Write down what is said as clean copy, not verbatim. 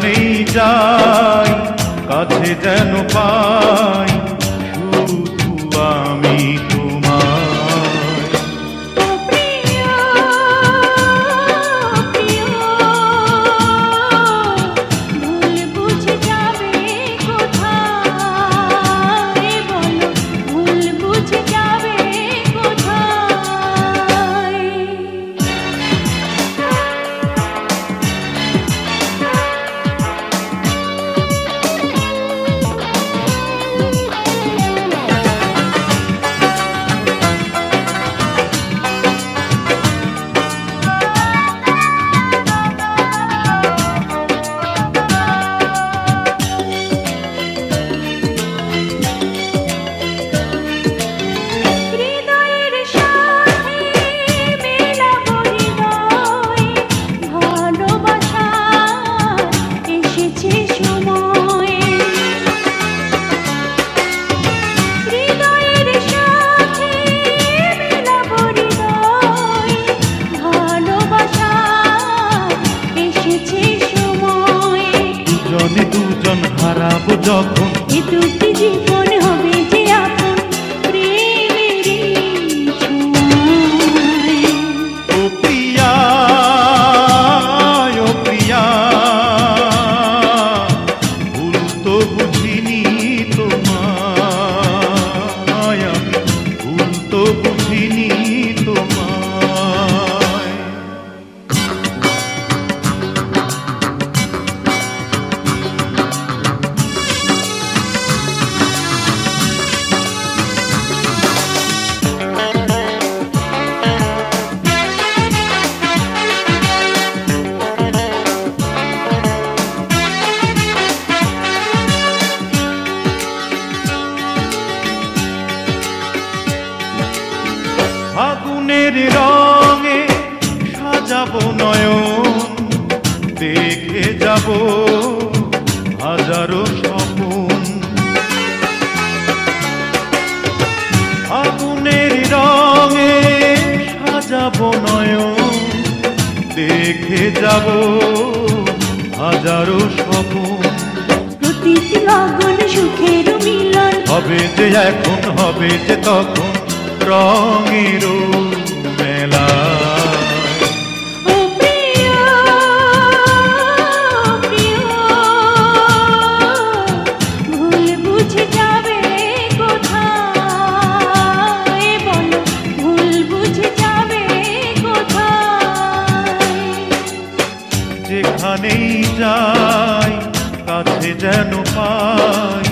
যেখানেই যাই কাছে যেন পাই শুধু আমি দুজন হারাবো যখন এ দুটি জীবন হবে যে আপন প্রেমেরই ছোঁয়ায়। ও প্রিয়া ও প্রিয়া ভুল তো বুঝিনি তোমায় ভুল তো বুঝিনি তোমায় আগুনের রঙে সাজাবো নয়ন দেখে যাব হাজারো স্বপ্ন আগুনের রঙে সাজাবো নয়ন দেখে যাব হাজারো স্বপ্ন প্রতিটি লগন সুখের মিলন হবে যে এখন হবে যে তখন রঙের মেলা ও প্রিয় প্রিয় ভুল বুঝে যাবে কোথায় বলো ভুল বুঝে যাবে কোথায় যেখানেই যাই কাছে যেন পাই